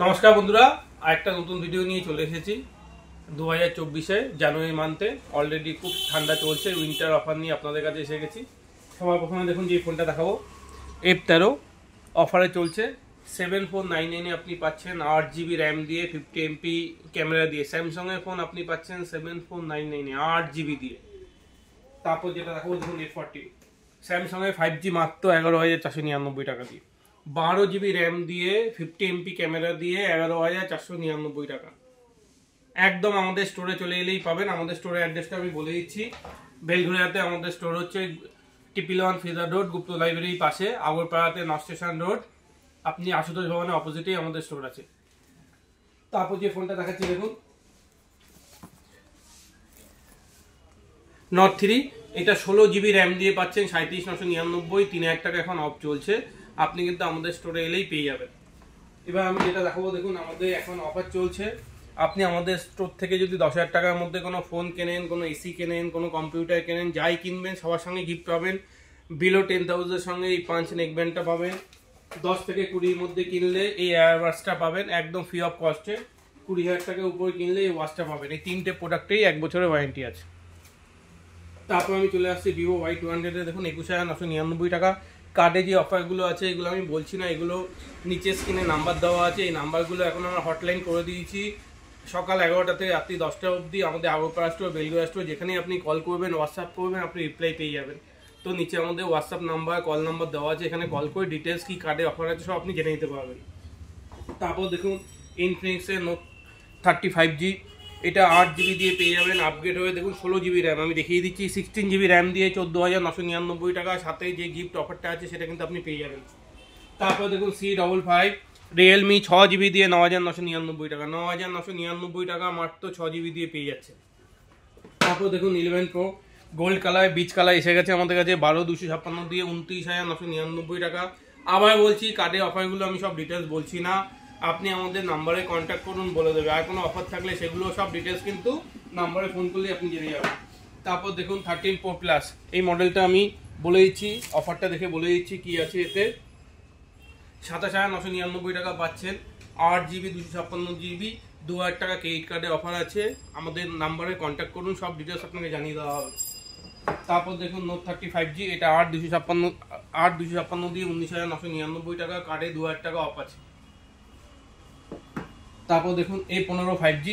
নমস্কার বন্ধুরা, আরেকটা নতুন ভিডিও নিয়ে চলে এসেছি 2024 জানুয়ারি মান্থে। অলরেডি খুব ঠান্ডা চলছে, উইন্টার অফার নিয়ে আপনাদের কাছে এসে গেছি। সবার প্রথমে দেখুন যে ফোনটা দেখাবো, F13 অফারে চলছে। 7499 আপনি পাচ্ছেন 8GB র্যাম দিয়ে 50MP ক্যামেরা দিয়ে। স্যামসাংয়ের ফোন আপনি পাচ্ছেন 7499 8GB দিয়ে। তারপর যেটা দেখাবো দেখুন F40 স্যামসাংয়ের 5G মাত্র 11,499 টাকা দিয়ে। 12GB র্যাম দিয়ে 50MP ক্যামেরা দিয়ে 11,499 টাকা। একদম আমাদের স্টোরে চলে এলেই পাবেন। আমাদের স্টোরের অ্যাড্রেসটা আমি বলে দিচ্ছি। বেলঘরিয়াতে আমাদের স্টোর হচ্ছে TP1 ফিজার রোড, গুপ্ত লাইব্রেরির পাশে। আগরপাড়াতে নর্থ স্টেশন রোড, আপনি আশুতোষ ভবনের অপোজিটেই আমাদের স্টোর আছে। তারপর যে ফোনটা দেখাচ্ছি দেখুন Note 3, এটা 16GB র্যাম দিয়ে পাচ্ছেন 37,999, 3,000 টাকা এখন অফ চলছে। আপনি কিন্তু আমাদের স্টোরে এলেই পেয়ে যাবেন। এবার আমি যেটা দেখাবো দেখুন, আমাদের এখন অফার চলছে। আপনি আমাদের স্টোর থেকে যদি 10,000 টাকার মধ্যে কোনো ফোন কেনেন, কোনো এসি কেনেন, কোনো কম্পিউটার কেনেন, যাই কিনবেন সবার সঙ্গে গিফট পাবেন। বিলো 10,000 সঙ্গে এই পাঞ্চ নেকব্যান্ডটা পাবেন। 10 থেকে 20-র মধ্যে কিনলে এই এয়ারওয়াচটা পাবেন একদম ফ্রি অফ কস্টে। 20,000 টাকার উপরে কিনলে এই ওয়াচটা পাবেন। এই তিনটে প্রোডাক্টেই 1 বছরের ওয়ারেন্টি আছে। তারপর আমি চলে আসছি ভিভো Y200 দেখুন 21,999 টাকা। কার্ডে যে অফারগুলো আছে এগুলো আমি বলছি না, এগুলো নিচে স্ক্রিনে নাম্বার দেওয়া আছে। এই নাম্বারগুলো এখন আমরা হটলাইন করে দিয়েছি। সকাল 11টা থেকে রাত্রি 10টা অবধি আমাদের আগরপাড়া স্টোর, বেলগড়িয়া স্টোর, যেখানেই আপনি কল করবেন, হোয়াটসঅ্যাপ করবেন, আপনি রিপ্লাই পেয়ে যাবেন। তো নিচে আমাদের হোয়াটসঅ্যাপ নাম্বার, কল নাম্বার দেওয়া আছে। এখানে কল করে ডিটেলস কি কার্ডে অফার আছে সব আপনি জেনে নিতে পারবেন। তারপর দেখুন ইনফিনিক্সের Note 30 5G, এটা 8GB দিয়ে পেয়ে যাবেন। আপগ্রেড হয়ে দেখুন 16GB র্যাম আমি দেখিয়ে দিচ্ছি। 16GB র্যাম দিয়ে 14,999 টাকা। সাথে যে গিফট অফারটা আছে সেটা কিন্তু আপনি পেয়ে যাবেন। তারপর দেখুন C55 রিয়েলমি 6GB দিয়ে 9,999 টাকা। 9,999 টাকা মাত্র 6GB দিয়ে পেয়ে যাচ্ছে। তারপর দেখুন 11 Pro gold colour, beach colour এসে গেছে আমাদের কাছে 12,256 দিয়ে 29,999 টাকা। আবার বলছি, কার্ডের অফারগুলো আমি সব ডিটেলস বলছি না, আপনি আমাদের নাম্বারে কন্ট্যাক্ট করুন, বলে দেবে। আর কোনো অফার থাকলে সেগুলো সব ডিটেলস কিন্তু নাম্বারে ফোন করলে আপনি জেনে যাবেন। তারপর দেখুন 13 Pro Plus, এই মডেলটা আমি বলে দিচ্ছি, অফারটা দেখে বলে দিচ্ছি কি আছে এতে। 27,999 টাকা পাচ্ছেন। 8GB 256GB, 2,000 টাকা ক্রেডিট কার্ডের অফার আছে। আমাদের নাম্বারে কন্ট্যাক্ট করুন, সব ডিটেলস আপনাকে জানিয়ে দেওয়া হবে। তারপর দেখুন Note 30 5G, এটা 8,256 দিয়ে 19,999 টাকা। কার্ডে 2,000 টাকা অফ আছে। তারপর দেখুন A15 5G,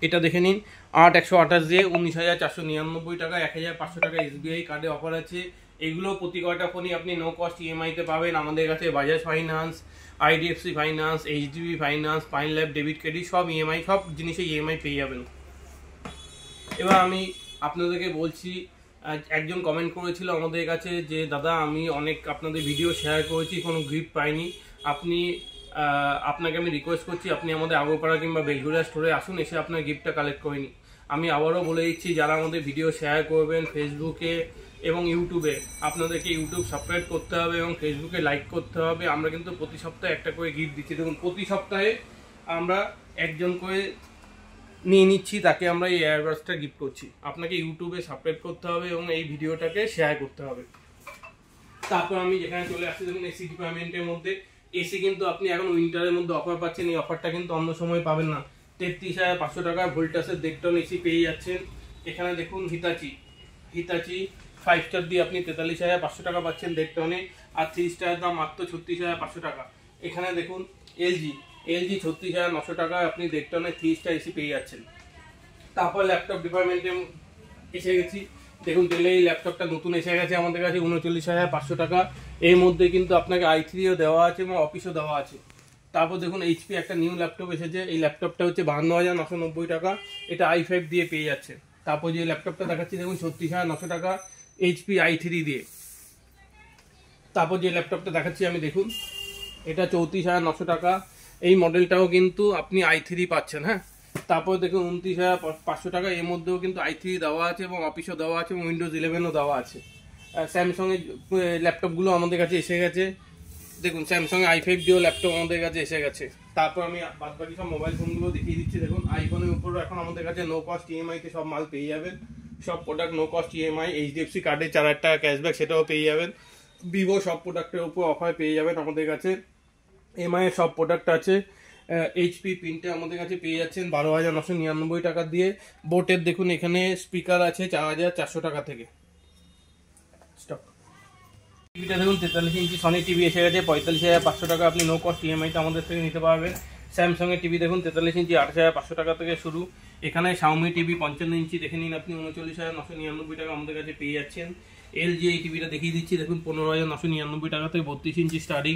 এটা দেখে নিন 8,128 দিয়ে 19,499 টাকা। 1,500 টাকা SBI কার্ডে অফার আছে। এগুলো প্রতি কয়টা ফোনই আপনি নো কস্ট ইএমআইতে পাবেন। আমাদের কাছে Bajaj finance, IDFC finance, HDB finance, pine lab, debit credit, সব ইএমআই, সব জিনিসে ইএমআই পেয়ে যাবেন। এবার আমি আপনাদেরকে বলছি, একজন কমেন্ট করেছিল আমাদের কাছে যে দাদা আমি অনেক আপনাদের ভিডিও শেয়ার করেছি, কোনো গিফট পাইনি। আপনাকে আমি রিকোয়েস্ট করছি, আপনি আমাদের আগরপাড়া কিংবা বেলঘরিয়া স্টোরে আসুন, এসে আপনার গিফটটা কালেক্ট করে নিন। আমি আবারও বলে দিচ্ছি, যারা আমাদের ভিডিও শেয়ার করবেন ফেসবুকে এবং ইউটিউবে, আপনাদেরকে ইউটিউব সাবস্ক্রাইব করতে হবে এবং ফেসবুকে লাইক করতে হবে। আমরা কিন্তু প্রতি সপ্তাহে একটা করে গিফট দিচ্ছি। দেখুন প্রতি সপ্তাহে আমরা একজন করে নিয়ে নিচ্ছি, তাকে আমরা এই এয়ারবাসটা গিফট করছি। আপনাকে ইউটিউবে সাবস্ক্রাইব করতে হবে এবং এই ভিডিওটাকে শেয়ার করতে হবে। তারপর আমি যেখানে চলে আসছি দেখুন এসি ডিপার্টমেন্টের মধ্যে। এসি কিন্তু আপনি এখন উইন্টারের মধ্যে অফার পাচ্ছেন, এই অফারটা কিন্তু অন্য সময় পাবেন না। 33,500 টাকা ভোল্টাসের দেখটন এসি পেয়ে যাচ্ছেন। এখানে দেখুন হিতাচি 5 স্টার দিয়ে আপনি 43,500 টাকা পাচ্ছেন দেখটনে। আর 3 স্টার দাম মাত্র 36,500 টাকা। এখানে দেখুন এলজি 36,900 টাকায় আপনি দেখটনে 3 স্টার এসি পেয়ে যাচ্ছেন। তারপর ল্যাপটপ ডিপার্টমেন্টে এসে গেছি। দেখুন ডেল এই ল্যাপটপটা নতুন এসে গেছে আমাদের কাছে 39,500 টাকা। এর মধ্যে কিন্তু আপনাকে i3ও দেওয়া আছে এবং অফিসও দেওয়া আছে। তারপর দেখুন এইচপি একটা নিউ ল্যাপটপ এসেছে। এই ল্যাপটপটা হচ্ছে 52,990 টাকা। এটা i5 দিয়ে পেয়ে যাচ্ছে। তারপর যে ল্যাপটপটা দেখাচ্ছি দেখুন 36,900 টাকা এইচপি i3 দিয়ে। তারপর যে ল্যাপটপটা দেখাচ্ছি আমি দেখুন, এটা 34,900 টাকা। এই মডেলটাও কিন্তু আপনি i3 পাচ্ছেন। হ্যাঁ, তারপর দেখুন 29,500 টাকা। এর মধ্যেও কিন্তু i3 দেওয়া আছে এবং অফিসও দেওয়া আছে এবং উইন্ডোজ 11ও দেওয়া আছে। স্যামসাংয়ের ল্যাপটপগুলো আমাদের কাছে এসে গেছে। দেখুন স্যামসাংয়ের i5 দিয়েও ল্যাপটপ আমাদের কাছে এসে গেছে। তারপর আমি বাদবাকি সব মোবাইল ফোনগুলো দেখিয়ে দিচ্ছি। দেখুন আইফোনের উপরও এখন আমাদের কাছে নো কস্ট ইএমআইতে সব মাল পেয়ে যাবেন। সব product no cost EMI, HDFC কার্ডে 4,000 টাকা ক্যাশব্যাক সেটাও পেয়ে যাবেন। ভিভো সব প্রোডাক্টের উপর অফার পেয়ে যাবেন আমাদের কাছে। এমআই এর সব প্রোডাক্ট আছে। HP প্রিন্টে আমাদের কাছে পেয়ে যাচ্ছেন 12,999 টাকা দিয়ে। বোটের দেখুন এখানে স্পিকার আছে 4,400 টাকা থেকে। স্টপ। টিভিটা দেখুন 43 ইঞ্চি সনি টিভি এসে গেছে 45,500 টাকা, আপনি নো কস্ট EMI-তে আমাদের থেকে নিতে পারবেন। স্যামসাংয়ের টিভি দেখুন 43 ইঞ্চি 28,500 টাকা থেকে শুরু। এখানে শাওমি টিভি 55 ইঞ্চি দেখে নিন আপনি 39,999 টাকা আমাদের কাছে পেয়ে যাচ্ছেন। LG এই টিভিটা দেখিয়ে দিচ্ছি দেখুন 15,999 টাকা থেকে 32 ইঞ্চি স্টার্টিং।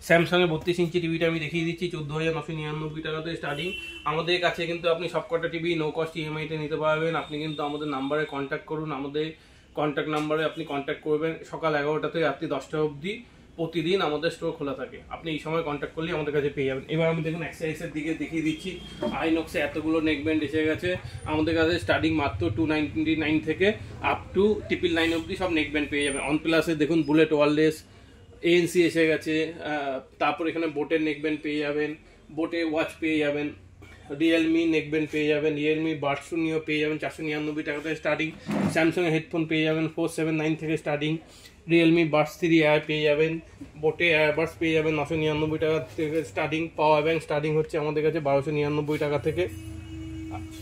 স্যামসাংয়ের 32 ইঞ্চি টিভিটা আমি দেখিয়ে দিচ্ছি 14,999 টাকা থেকে স্টার্টিং। আমাদের কাছে কিন্তু আপনি সবকটা টিভি নো কস্ট EMI-তে নিতে পারবেন। আপনি কিন্তু আমাদের নাম্বারে কন্ট্যাক্ট করুন, আমাদের কন্ট্যাক্ট নাম্বারে আপনি কন্ট্যাক্ট করবেন। সকাল 11টা থেকে রাত্রি 10টা অবধি প্রতিদিন আমাদের স্টোর খোলা থাকে, আপনি এই সময় কন্ট্যাক্ট করলে আমাদের কাছে পেয়ে যাবেন। এবার আমি দেখুন অ্যাক্সেসরিজের দিকে দেখিয়ে দিচ্ছি। আইনক্সে এতগুলো নেকব্যান্ড এসে গেছে আমাদের কাছে, স্টার্টিং মাত্র 299 থেকে আপ টু 999 অবধি সব নেকব্যান্ড পেয়ে যাবেন। OnePlus-এর দেখুন বুলেট ওয়ারলেস ANC এসে গেছে, তারপর এখানে বোটের নেকব্যান্ড পেয়ে যাবেন, বোটে ওয়াচ পেয়ে যাবেন, রিয়েলমি নেকব্যান্ড পেয়ে যাবেন, রিয়েলমি বাডস নিয়েও পেয়ে যাবেন 499 টাকা থেকে স্টার্টিং। স্যামসাংয়ের হেডফোন পেয়ে যাবেন 479 থেকে স্টার্টিং। রিয়েলমি বাডস 3 এয়ার পেয়ে যাবেন, বোটে এয়ারবাডস পেয়ে যাবেন 999 টাকা থেকে স্টার্টিং। পাওয়ার ব্যাংক স্টার্টিং হচ্ছে আমাদের কাছে 1299 টাকা থেকে।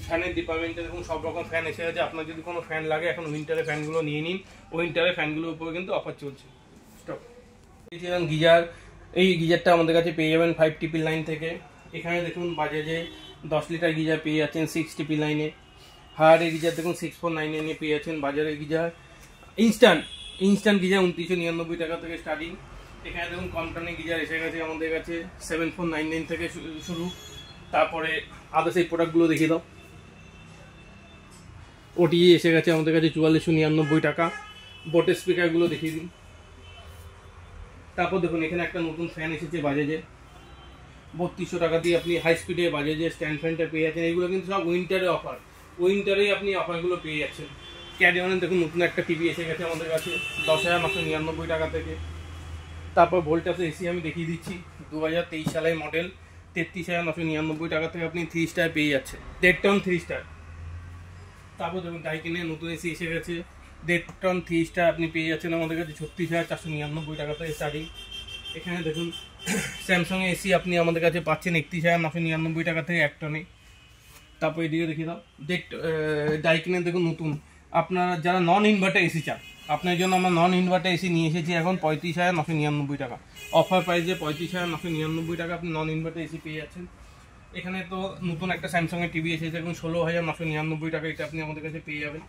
ফ্যানের ডিপার্টমেন্টে দেখুন সব রকম ফ্যান এসে গেছে। আপনার যদি কোনো ফ্যান লাগে এখন উইন্টারে ফ্যানগুলো নিয়ে নিন, উইন্টারে ফ্যানগুলোর উপরে কিন্তু অফার চলছে। স্টপ। গিজার, এই গিজারটা আমাদের কাছে পেয়ে যাবেন 599 থেকে। এখানে দেখুন বাজাজে 10 লিটার গিজার পেয়ে যাচ্ছেন 699-এ। হায়ারের গিজার দেখুন 6499-এ পেয়ে যাচ্ছেন বাজারের গিজার। ইনস্ট্যান্ট গিজার 2999 টাকা থেকে স্টার্টিং। এখানে দেখুন কোম্পানি গিজার এসে গেছে আমাদের কাছে 7499 থেকে শুরু। তারপরে আদার্স এই প্রোডাক্টগুলো দেখিয়ে দাও। OTE এসে গেছে আমাদের কাছে 4499 টাকা। বোটের স্পিকারগুলো দেখিয়ে দিন। তারপর দেখুন এখানে একটা নতুন ফ্যান এসেছে বাজাজে 3200 টাকা দিয়ে আপনি হাই স্পিডে বাজাজে স্ট্যান্ড ফ্যানটা পেয়ে যাচ্ছেন। এগুলো কিন্তু সব উইন্টারে অফার, উইন্টারেই আপনি অফারগুলো পেয়ে যাচ্ছেন। ক্যারিয়নের দেখুন নতুন একটা টিভি এসে গেছে আমাদের কাছে 10,999 টাকা থেকে। তারপর ভোল্টাস এসি আমি দেখিয়ে দিচ্ছি 2023 সালের মডেল 33,999 টাকা থেকে আপনি 3 স্টার পেয়ে যাচ্ছেন, 1.5 টন 3 স্টার। তারপর দেখুন ডাইকিনে নতুন এসি এসে গেছে 1.5 টন 3 স্টার আপনি পেয়ে যাচ্ছেন আমাদের কাছে 36,499 টাকা থেকে স্টার্টিং। এখানে দেখুন স্যামসাং এসি আপনি আমাদের কাছে পাচ্ছেন 31,999 টাকা থেকে 1 টনে। তারপর এদিকে দেখিয়ে দাও ডাইকিনে দেখুন নতুন, আপনারা যারা নন ইনভার্টার এসি চান আপনার জন্য আমরা নন ইনভার্টার এসি নিয়ে এসেছি এখন 35,999 টাকা। অফার প্রাইসে 35,999 টাকা আপনি নন ইনভার্টার এসি পেয়ে যাচ্ছেন। এখানে তো নতুন একটা স্যামসাংয়ের টিভি এসেছে এখন 16,999 টাকা, এটা আপনি আমাদের কাছে পেয়ে যাবেন।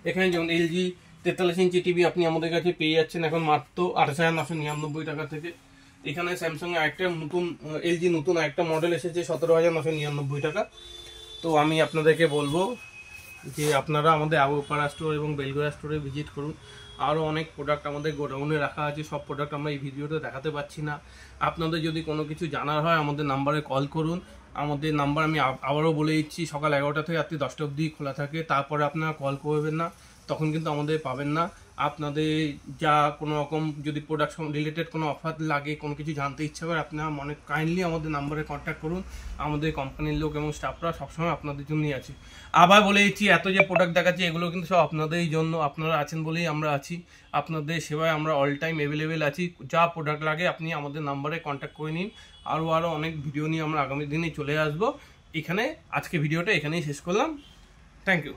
এখানে যেমন LG 43 ইঞ্চি টিভি আপনি আমাদের কাছে পেয়ে যাচ্ছেন এখন মাত্র 28,999 টাকা থেকে। এখানে স্যামসাংয়ের আরেকটা নতুন LG নতুন আরেকটা মডেল এসেছে 17,999 টাকা। তো আমি আপনাদেরকে বলবো যে আপনারা আমাদের আগরপাড়া স্টোর এবং বেলগোড়া স্টোরে ভিজিট করুন। আরও অনেক প্রোডাক্ট আমাদের গোডাউনে রাখা আছে, সব প্রোডাক্ট আমরা এই ভিডিওতে দেখাতে পাচ্ছি না। আপনাদের যদি কোনো কিছু জানার হয় আমাদের নাম্বারে কল করুন। আমাদের নাম্বার আমি আবারও বলে দিচ্ছি, সকাল 11টা থেকে রাত্রি 10টা অবধি খোলা থাকে। তারপরে আপনারা কল করবেন না, তখন কিন্তু আমাদের পাবেন না। আপনাদের যা কোনো রকম যদি প্রোডাক্ট রিলেটেড কোনো অফার লাগে, কোনো কিছু জানতে ইচ্ছা করে, আপনারা মনে কাইন্ডলি আমাদের নাম্বারে কন্ট্যাক্ট করুন। আমাদের কোম্পানির লোক এবং স্টাফরা সবসময় আপনাদের জন্যই আছে। আবার বলে দিচ্ছি, এত যে প্রোডাক্ট দেখাচ্ছি এগুলো কিন্তু সব আপনাদেরই জন্য, আপনারা আছেন বলেই আমরা আছি। আপনাদের সেবায় আমরা অল টাইম অ্যাভেলেবেল আছি। যা প্রোডাক্ট লাগে আপনি আমাদের নাম্বারে কন্ট্যাক্ট করে নিন। আরও অনেক ভিডিও নিয়ে আমরা আগামী দিনে চলে আসবো। এখানে আজকে ভিডিওটা এখানেই শেষ করলাম। Thank you.